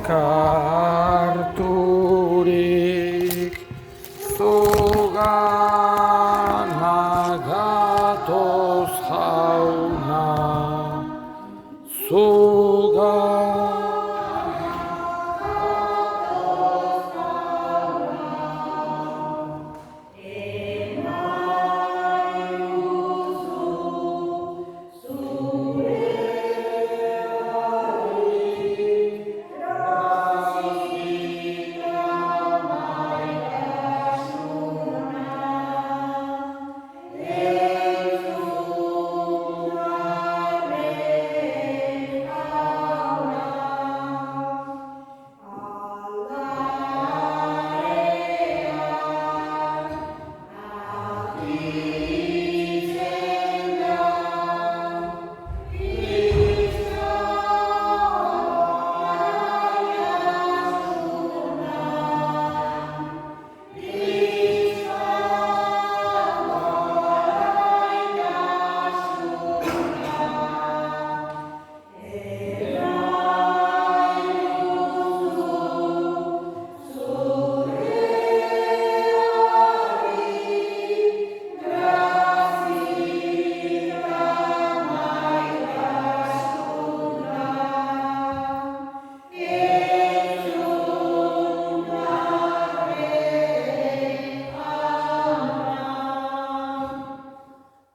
elkarturik zugana gatoz jauna,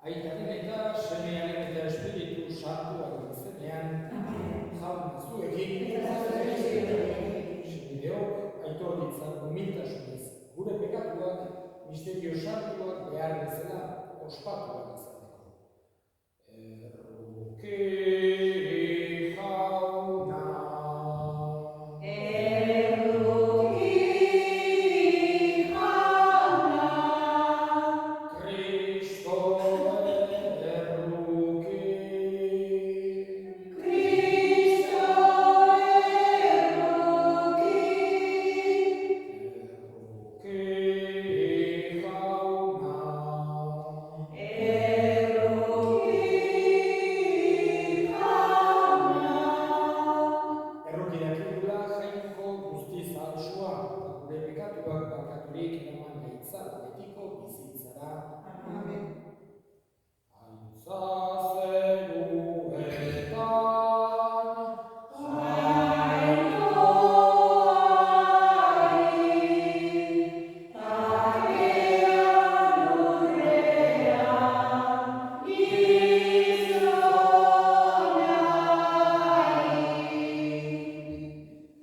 Aitaren eta Semearen eta Espiritu Santuaren izenean, jaun zuekin, senideok aitor ditzan humiltasunez, gure pekatuak misterio santuak behar bezala ospatuak izateko. Erroke jauna. Gure pekatuak barkaturik eraman gaitzat betiko bizitzara. Amen. Antza zeruetan, jainkoari, takean lurrean, gizonari.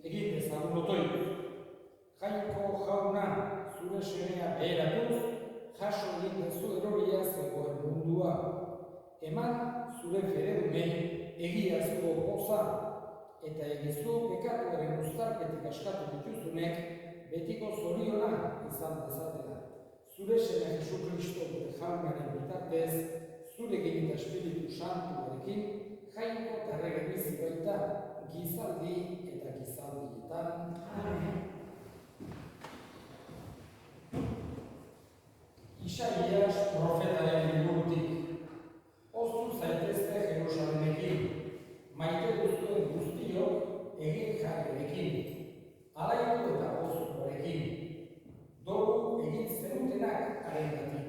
Egin dezagun otoituz. Jainko jauna, zure semea beheratuz, jaso egin duzu eroria zegoen mundua. Eman zure feredumei egiazko poza, eta egizu pekatuaren uztarketik askatu dituzunek betiko zoriona izan dezatela. Zure seme Jesu Kristo gure jaunaren bitartez, zure genita Espiritu Santuarekin, jainko tarrege bizi baita, gizaldi eta gizaldietan. Amen. Isaias profetaren liburutik, oztu zaitezte Jerusalemekin, maite duzuen guztiok egin jarrerekin, alaitu eta gozukorekin, dogu egin zenutenak harengatik.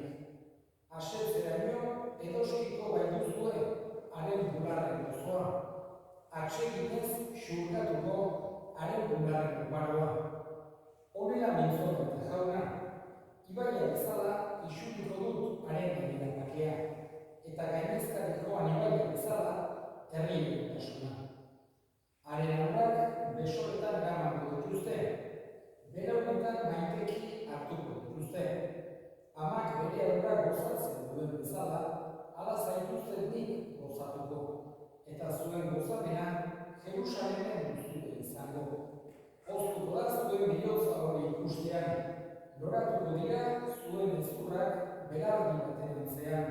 Asetzeraino edoskiko baituzue haren bularren gozoa, atseginez xurgatuko haren bularren oparoa. Honela mintzon eta jauna, ibaia bezala isutuko dut haren gainean bakea, eta gainezkari joan ibaia bezala herri-erotasuna. Haren aurrak besoetan eramango dituzte, belaunetan maiteki hartuko dituzte. Amak bere aurrak gozatzen duen bezala, hala zaituzten nik gozatuko, eta zuen gozamena Jerusalemen guztue izango. Oztuko da zuen bihotza hori ikustean, loratuko dira zuen ezurrak belardi baten antzean.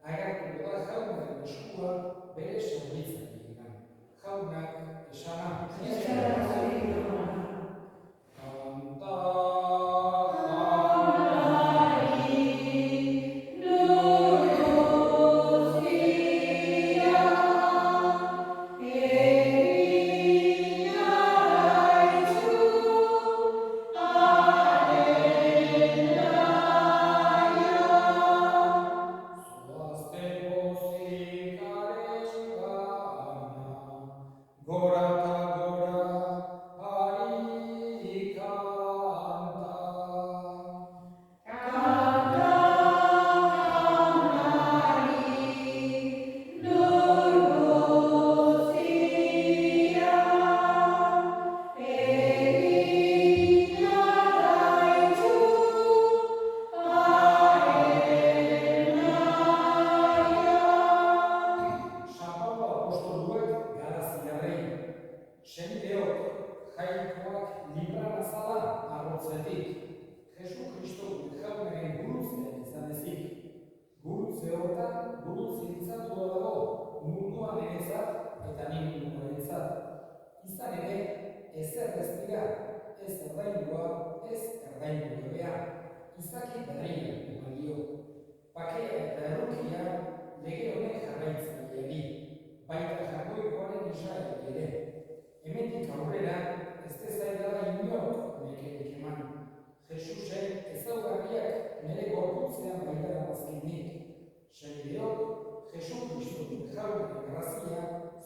Agertuko da jaunaren eskua bere zerbitzarekin. Jaunak esana. ordaindua, ez erdaindu gabea, izaki berria eman dio. Bakea eta errukia lege honek jarraitzaileari, baita jagoikoaren Israel ere. Hemendik aurrera, ez dezaidala inork nekerik eman. Jesusek ezaugarriak nire gorputzean baitara bazkinik. Senideok, Jesu Kristu jaunak grazia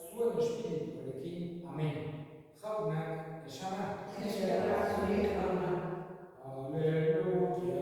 zuen espirituarekin. Amen. Jaunak esana. Aleluia.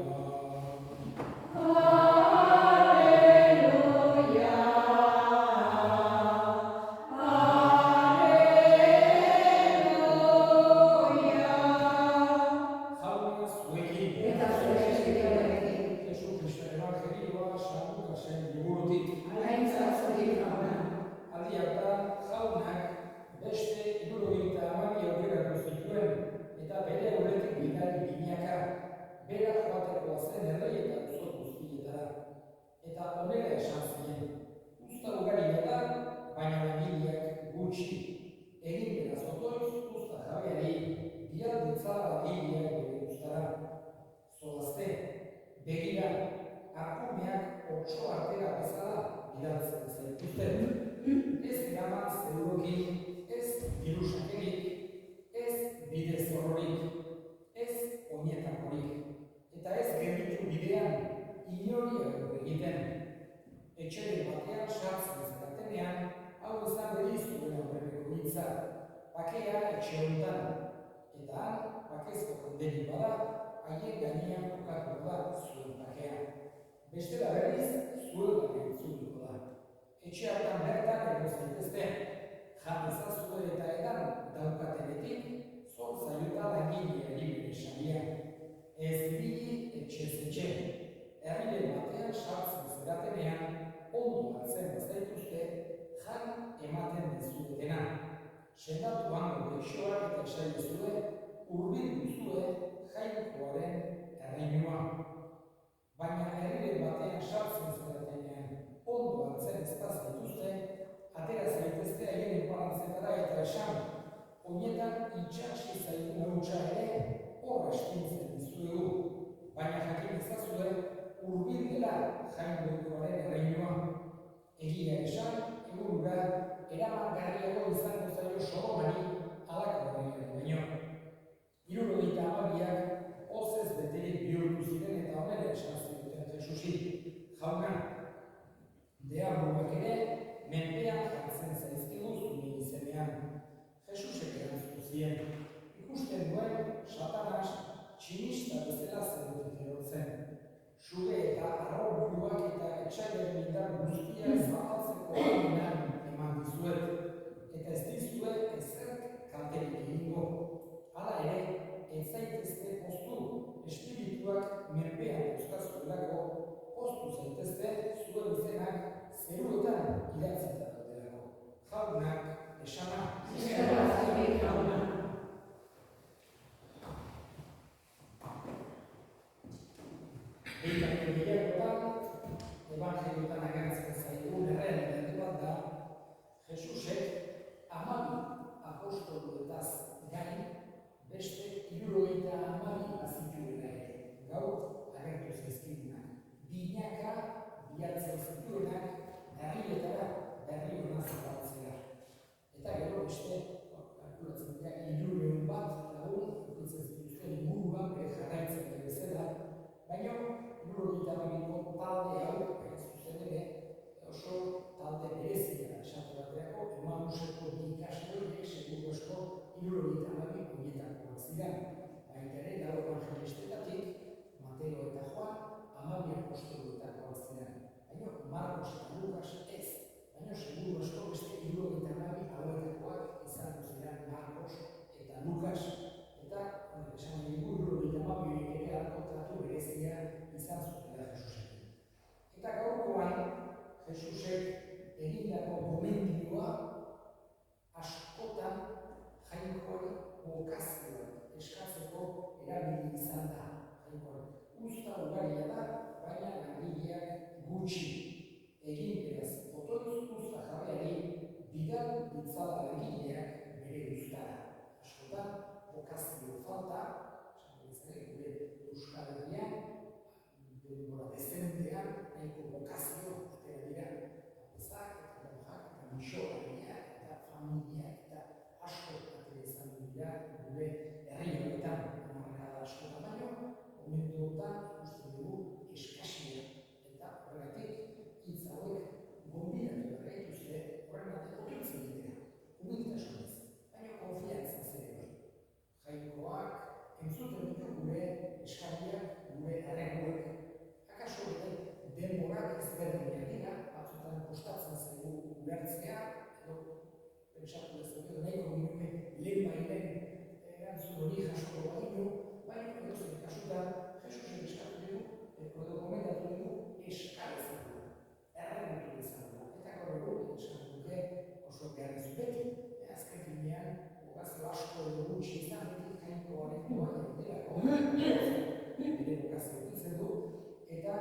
Eta honela esan zien, usta ugari da, baina langileak gutxi. Egin beraz otoiz, usta jabeari, bihar ditzala langileak bere ustara. Zolazte, begira, arkumeak otso artera bezala bidaltzen zaituzten. Ez eraman zeurokin, ez dirusakerik, ez bide zorrorik, ez oinetakorik, eta ez gelditu bidean, inori egiten. Etxeren batean sartzen zeratenean, hau izan zuen aurreneko hitza. Bakea etxe honetan, eta han, bakezko kondeni bada, haien gainean kokatuko da zuen bakea. Bestela berriz, zuen bakea itzuliko da. Etxe hartan bertan egon zaitezte, jan ezazue eta edan daukatenetik, zor zaiota langileari bere saria. Ez ibili etxez etxe. Herriren batean sartzen zeratenean, ondo hartzen bazaituzte, jan ematen dizuetena. Sendatu hango beixoak eta esailezue, hurbil duzue jainkoaren erreinua. Baina herriren batean sartzen zeratenean, ondo hartzen ez bazaituzte, atera zaitezte haien enparantzetara eta esan, oinetan itxatsi zaitu hautsa ere, horra eskintzen dizuegu. Baina jakin ezazue, hurbil dela jainkoaren erreinua. Egia esan, egurura, eramangarriago izango zaio Soromari halako erreinaren baino. 72ak hozez beterik bihurtu ziren eta honela esan zioten Jesusi. Jauna, deabruak ere, menpean jartzen zaizkigu zure izenean. Jesusek erantzun zien. Ikusten duen, Satanas tximista bezala zegoetik erortzen. Suge eta arroburuak eta etxaiaren indar guztia zapaltzeko ahalmenak eman dizuet, eta ez dizue ezerk kalterik egingo. Hala ere, ez zaitezte poztu, espirituak menpean euskazuelako, poztu zaitezte zuen izenak zeruetan idatzita daudelako. Jaunak esana. Egiaren gehiagotan, evangeliotan agertzen zaigun errealitate bat da, Jesusek 12 apostoluetaz gain beste 72 bazituela ere. Gaur agertu zaizkigunak. Binaka bilatzen zituenak herrietara berri hona zabaltzea. Eta gero beste, kalkulatzen dira, 300 lagun ukitzen zituzten inguruan bere jarraitzen bezala, baina 72ko talde hau, zuzen ere, oso talde berezia esatu baterako, Emauseko bi ikasleek seguru asko 72 horietakoak ziren. Baita ere, lau evangelistetatik, Mateo eta Juan, 12 apostoluetakoak ziren. Baina Markos eta Lukas ez. Baina seguru asko beste 72 hauetakoak izango ziren Markos eta Lukas. Eta, esan dugu, 72 ere alkotratu berezia izan zutela Jesusekin. Eta gaurkoan, Jesusek egindako gomendioa askotan jainkoari bokazioa eskatzeko erabili izan da. Usta ugaria da, baina langileak gutxi. Egin beraz, otoiz usta jabeari bidal ditzala langileak bere ustara. Askotan, bokazio falta, gaixoak eta familiak eta asko atera izan dira gure herri horretan hamarkada askotan baino, momentuotan ikusten dugu eskasia eta horregatik hitz hauek gonbidatu behar gaituzte horren alde otortzen egitera, humiltasunez, baina konfiantzaz ere bai. Jainkoak entzuten ditu gure eskariak, gure erreguak. Akaso ere denborak ezberdinak dira, batzutan kostatzen zaigu ulertzea, edo pentsatu dezagun edo nahiko ginuke lehenbailen erantzun hori jasko baginu, baina edozein kasutan Jesusek eskatu dugu, edo gomendatu dugu eskar ezaguna, erregutu ezaguna. Eta gaur egun eskatu duke oso beharrezu beti. Azken finean, bokazio asko edo gutxi izan beti jainko horrekoa delako, bere bokazio ditzen du, eta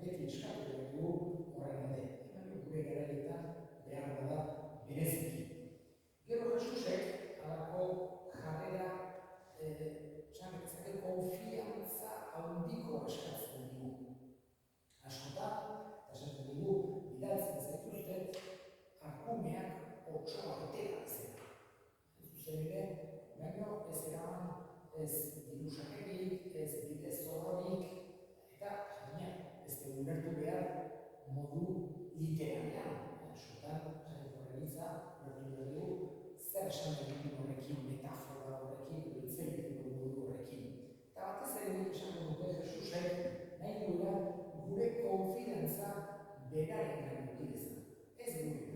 beti eskatu dugu horren alde. Baina gure garaietan behar da bereziki. Gero Jesusek halako jarrera konfiantza handiko eskatzen digu. Askotan, esaten digu, bidaltzen zaituztet, akumeak otsoa betera bezala. Zuzen ere, baino ez eraman ez dirusakerik, ez bide zorrorik, eta ez dugu ulertu behar modu literalean. Askotan, jainkorreritza, ulertu behar dugu, zer esan egiten horrekin, metafora horrekin, hitz egiteko modu horrekin. Eta batez ere nik esan dute Jesusek nahi duela gure konfidantza beraren gainetik izan. Ez gure.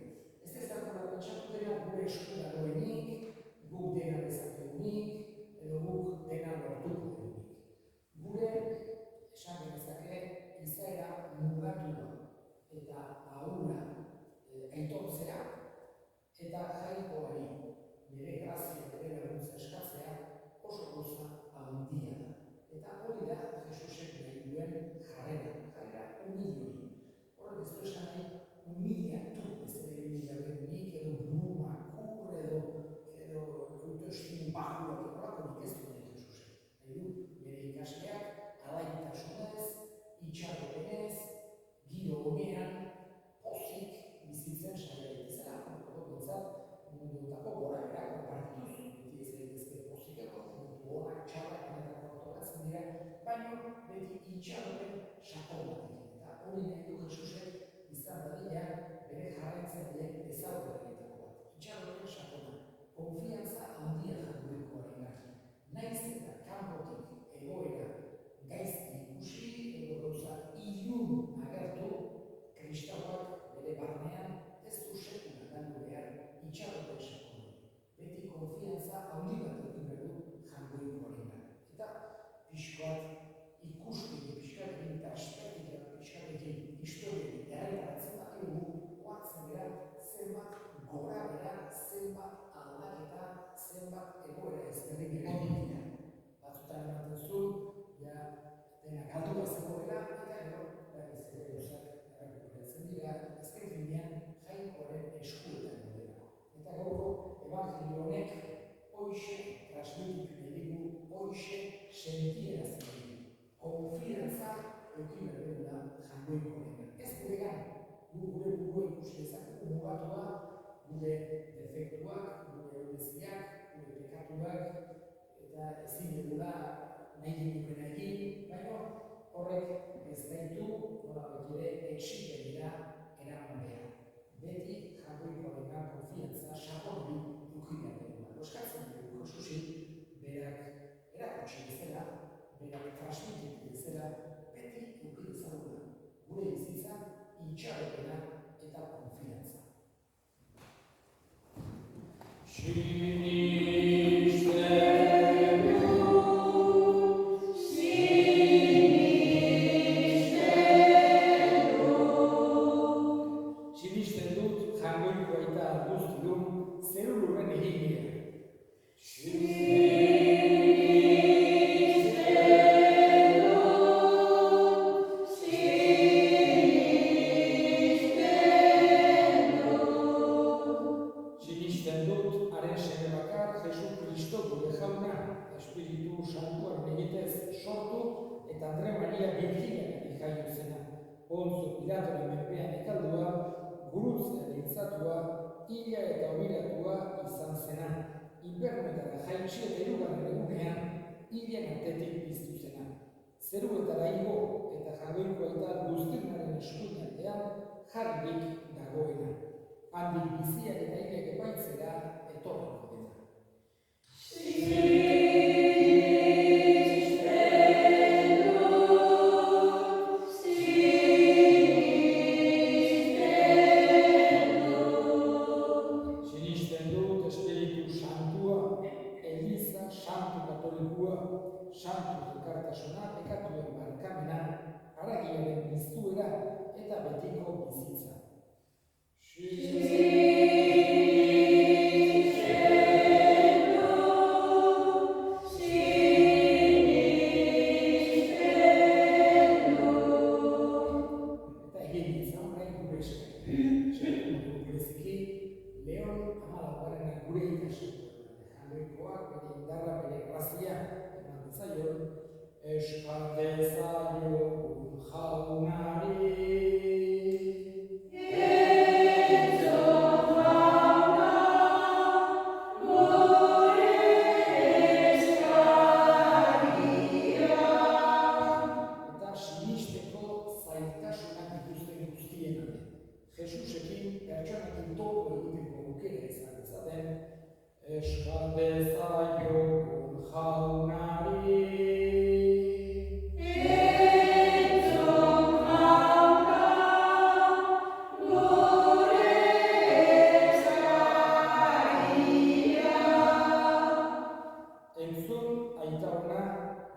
Ez dezakula pentsatu dela gure esku dagoenik, guk dena dezakegunik, edo guk dena lortuko dugunik. Gure, esan genezake, izaera mugatua eta ahula aitortzea eta jainkoari bere grazia, bere laguntza eskatzea oso gauza handia da. Eta hori da Jesusek nahi duen jarrera humilori. Horrek ez du esan nahi humiliatu, ez ere humiliabenik edo brumakur edo autoestimu bajuak horrelakorik ez du nahi Jesusek. Nahi du bere ikasleak alaitasunez, itxaropenez, giro honean, pozik bizitzen saiatu izan. Munduetako gora bera konpartituz, beti ez daitezke pozikeko, mundu honak txarrak honetako autoratzen dira, baina beti itxaropen sakon batekin. Eta hori nahi du Jesusek izan dadila bere jarraitzaileen ezaugarrietako bat. Itxaropen sakona, konfiantza handia jandurekoarengatik. Naiz eta kanpotik egoera gaizki ikusi edo gauza ilun agertu, kristauak bere barnean ez du sekula galdu behar itxaropen sakona. Beti konfiantza handi bat egin behar du jangoikoarengan. Eta pixkoat ikuspegi, pixkoatekin perspektika, pixkoatekin historiekin erreparatzen bat dugu, oatzen dira zenbat gora bera, zenbat aldaketa, zenbat egoera ezberdin egon dira. Batzutan ematen zuen, dena galdu bat zegoela, eta gero, ez ere gauzak errekuperatzen dira, azken finean jainkoaren eskuetan daudelako. Eta gaurko ebangelio honek hoxe transmititu digu, hoxe sentierazten digu. Konfidantza eduki behar dugula jangoikoarengan. Ez guregan, gure burua ikusi dezakegu mugatua, gure defektuak, gure hobeziak, gure pekatuak, eta ezin dugula nahi dugukena egin, baina horrek ez gaitu, nolabait ere etsipenera eraman behar. Beti jangoikoarengan konfiantza sakon hori eduki behar dugula. Eskatzen dugu Jesusi berak erakutsi bezala, berak transmititu bezala, beti eduki dezagula gure bizitza itxaropena eta konfiantza. Sinisten dut jangoikoa eta guztiun zerulurren egitea. Sinisten dut haren seme bakar Jesu Kristo gure jauna, Espiritu Santuaren egitez sortu eta Andre Maria Virginiarekin jaio zena. Pontzo Pilatoren menpean ekaldua, gurutzea dintzatua, hila eta obiratua izan zena, inbernuetara jaitsi eta hirugarren egunean, hilen artetik piztu zena. Zeruetara igo eta jabeiko aita guztirnaren eskuinaldean jarrik dagoena. Handik biziak eta hilek epaitzera etorriko dena. Santu elkartasuna, pekatuen barkamena, haragiaren piztuera eta betiko bizitza. Eta egin izan orain gure esker. Bereziki, Leon Amalabarrena gure ikasiko. Jabekoak bere indarra, bere grazia, zaion, eskate zaion jaunari. Entzun jauna, gure eskaria. Eta sinisteko zailtasunak dituzten guztien alde. Jesusekin pertsonekin topo egiteko aukera izan dezaten, eskate zaion jaunari.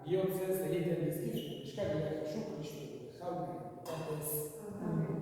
Bihotzez egiten dizkizu eskaria Jesu Kristu jaunari bitartez. Amen.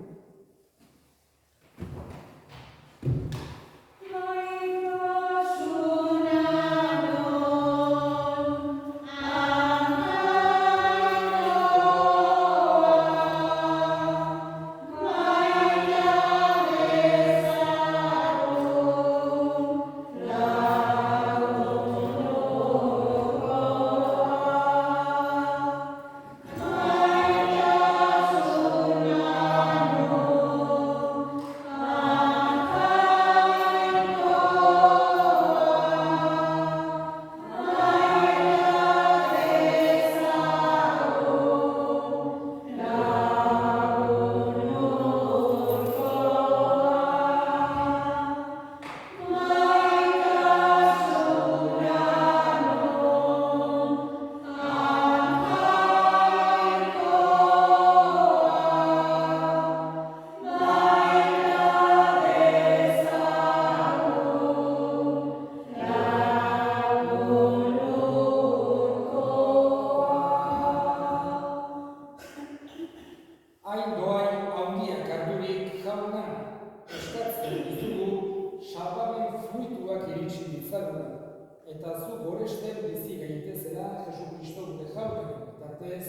Eta zu goresten bizi gaitezela Jesu Kristo gure jaunari bitartez.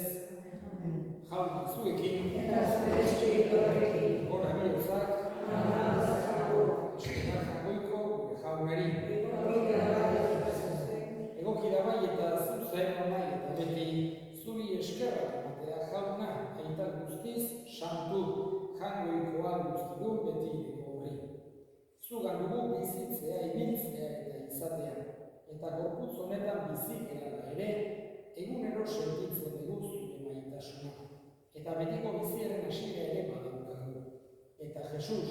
Jauna zuekin. Eta zure espirituarekin. Gora bihotzak. Eskenak jagoiko gure jaunari. Egoki da bai eta zuzen nahi eta beti zuri eskerrak ematea jauna aita guztiz santu jangoikoa guztidun beti horri. Zugan dugu bizitzea, ibiltzea eta izatea. Eta gorputz honetan bizik erara ere, egunero sentitzen dugu zure maitasuna. Eta betiko biziaren hasiera ere badaukagu. Eta Jesus,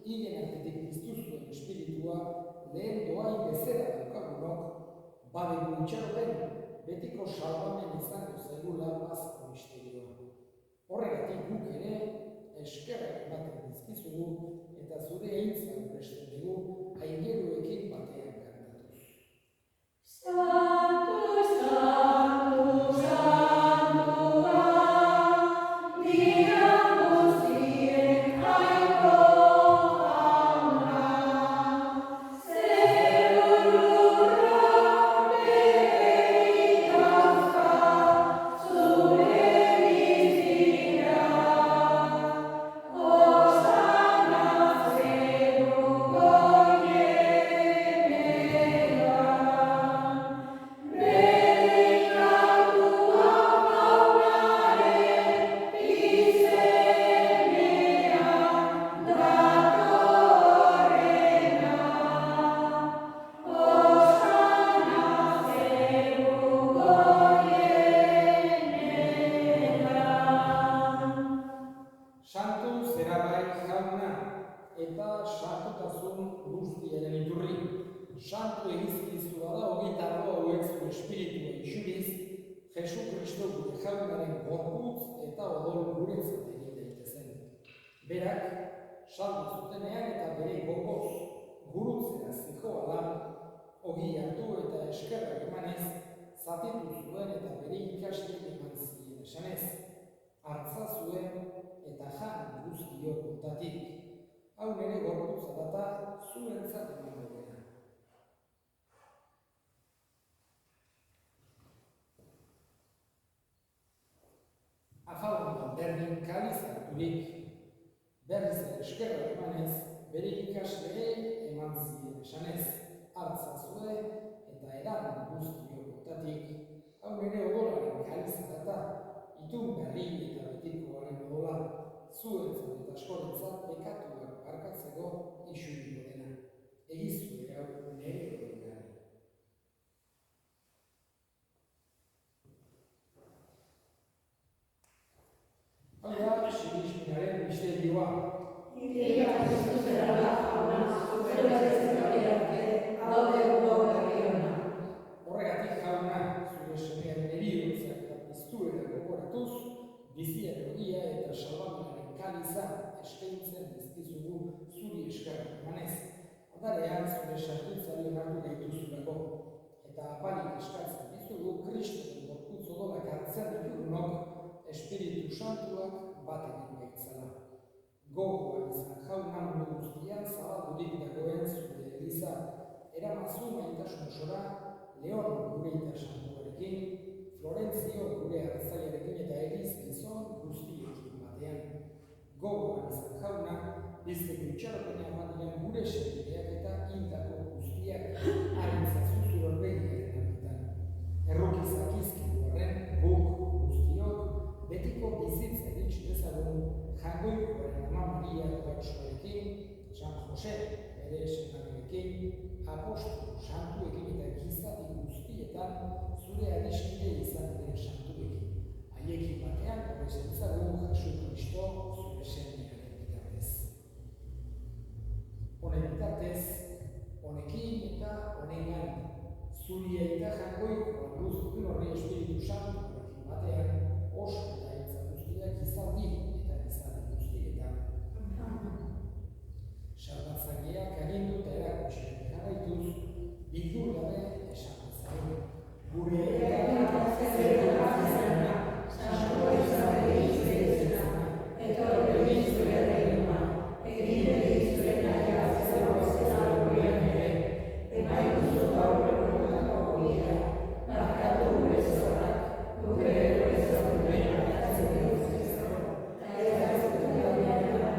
hilen artetik piztu zuen espiritua, lehen doai bezala daukagunok, badegu itxaroten, betiko salbamen izango zaigula azko misterioa. Horregatik guk ere, eskerrak ematen dizkizugu, eta zure eintzan presten dugu, aingeruekin batean. Santo, Santo, Santua, digamos bien, jaiko jauna, zerurra bereitazka, zure bizira, osana zeru gaixotasun guztiaren iturri. Santu egizkizu bada hogeita hauek zure espiritua isuriz, Jesu Kristo gure jaunaren gorputz eta odol guretzat egin daitezen. Berak, saldu zutenean eta bere gogoz gurutzera zihoala, ogi hartu eta eskerrak emanez, zatitu zuen eta bere ikasle eman zien esanez. Hartza zuen eta jan guztiok hontatik. Hau nere gorputza data zuentzat emango dena. Afalduan berdin kaliz harturik, berriz eskerrak emanez, bere ikasleei eman zien esanez. Hartza zuen eta eran guztiok hontatik. Hau nere odolaren kaliza data, itun berri eta betikoaren odola, zuentzat eta askorentzat bekatuak barkatzeko isuriko dena. Egizue hau nere odolaren. Hau da, sinisminaren misterioa. Ideia Kristu zera da jauna, zure bezala arte, alde berriona. Horregatik jauna, zure semearen eriotzak eta piztuera gogoratuz, biziaren ogia eta salbaminaren kaliza eskaintzen dizkizugu zuri eskerrak emanez. Ondarean zure sartutzari onartu gaituzulako, eta apalik eskatzen dizugu Kristoren gorputz odolak hartzen ditugunok Espiritu Santuak bat egin gaitzala. Gogoan izan jauna mundu guztian zabaldurik dagoen zure eliza, eramazu maitasun osora, Leon gure ita santuarekin, Florentzio gure hartzaiarekin eta egiz gizon guztiekin batean. Gogoan izan jauna, bizteko itxaropena eman gure sentideak eta hildako guztiak harintzazu zure begiaren argitan. Errukizak izkidu horren, guk guztiok, betiko bizitza ditxu dezagun jangoikoaren ama Maria Gortsoarekin, San Jose bere senarekin, apostolu santuekin eta gizati guztietan zure adiskide izan diren santuekin. Haiekin batean horrezentzagun Jesu Kristo zure semearen bitartez. Honen bitartez, honekin eta honengan, zuri eta jangoikoan guztien horri Espiritu Santuarekin batean, oso eta hitza guztiak izaldi eta izaldi guztietan. Salbatzaileak agindu eta erakutsi jarraituz, bildu gabe esan dezagun. Gure eta zerra izena, santua izan egizena, eta horregi zure reina, egin egizure naia zerro zera gurean ere, emaitu aurrekoetako goia, markatu gure zorak, gure eroezak gure hartzen dut zerro, eta eraztu gabiana,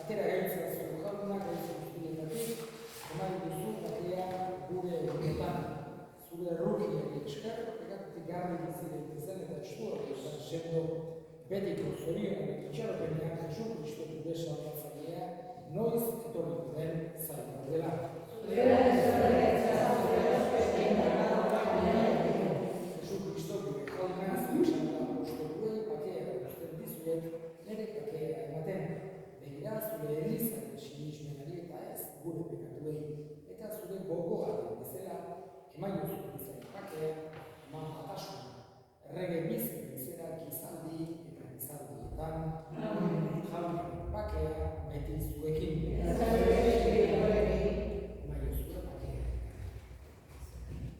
atera gaitza zure jaunak gaitza guztietatik, eman duzu bakea gure egunetan, zure errukiari esker, egatutik garri bizireik zen eta estuak esan sendo, betiko zorionak itxaropenean Jesu Kristo gure salbatzailea, noiz etorriko den zaila dela. Jesu Kristo gure jaunaz, esan apostoluei bakea guztien dizuet, nire bakea ematen. Begira zure elizaren sinismenari eta ez gure pekatuei, eta zure gogoaren bezala, eman duzuen izan bakea, eman batasuna, errege bizi bezala gizaldi eta gizaldietan, jaunaren bakea beti zuekin. Eman duzuen bakea. Amen.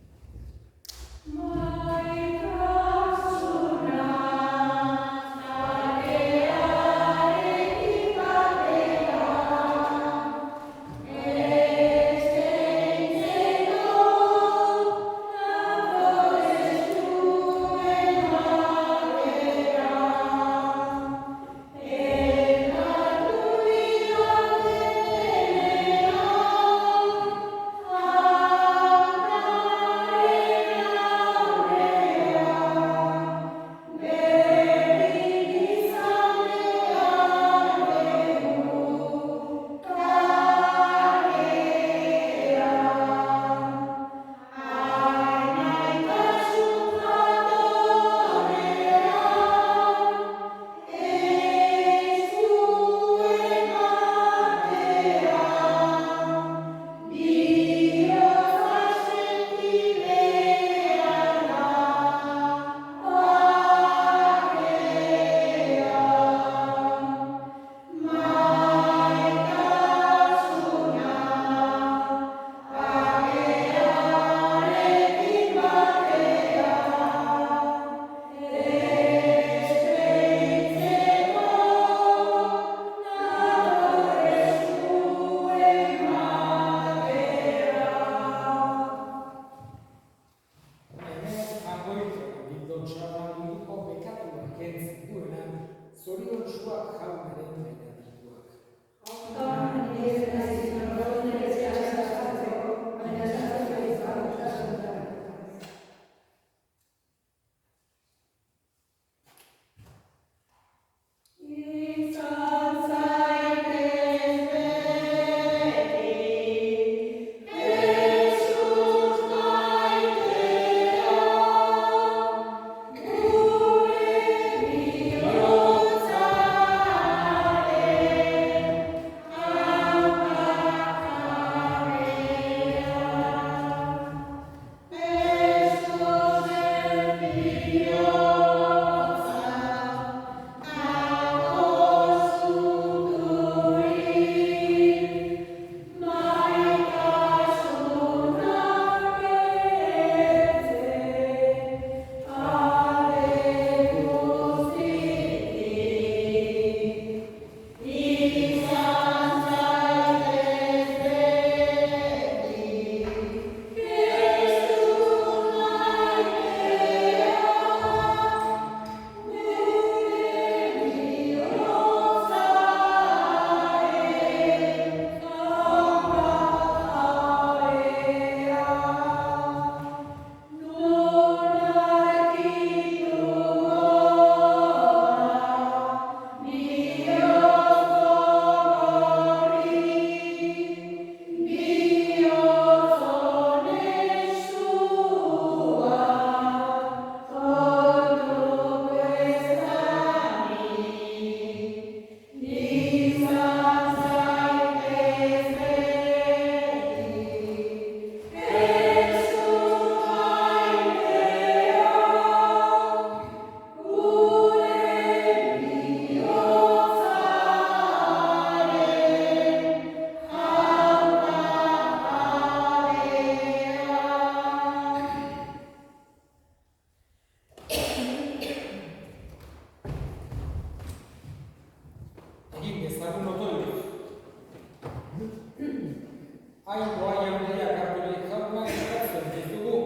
Aingoa jaundiak harturik jauna eskatzen dizugu,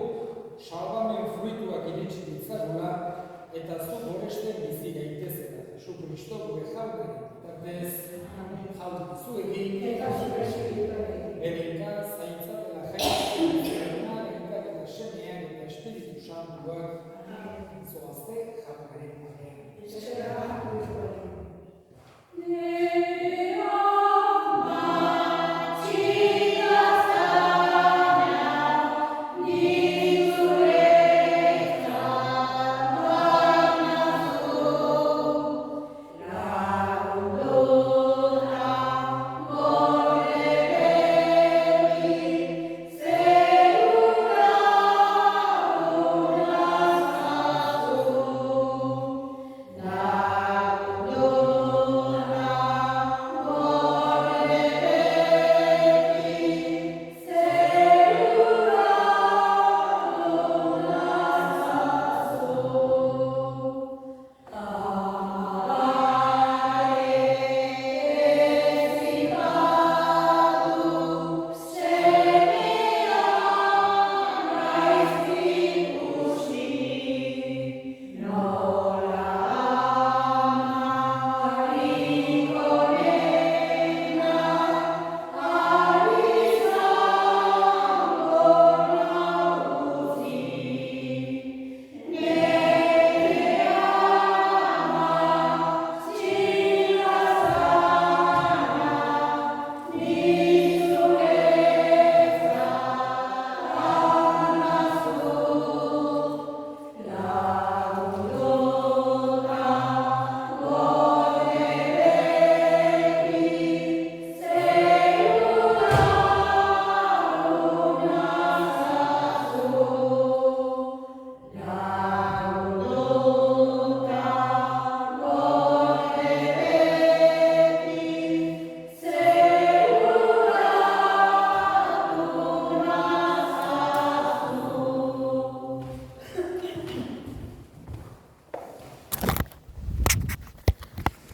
salbamen fruituak iritsi ditzagula, eta zu boreste bizi gaitezela. Jesu Kristo gure jaunaren bitartez, jaun zuekin, eta zure espirituarekin. berenka zaintzatela jaitezela, eta semeak eta Espiritu Santuak, zoazte jaunaren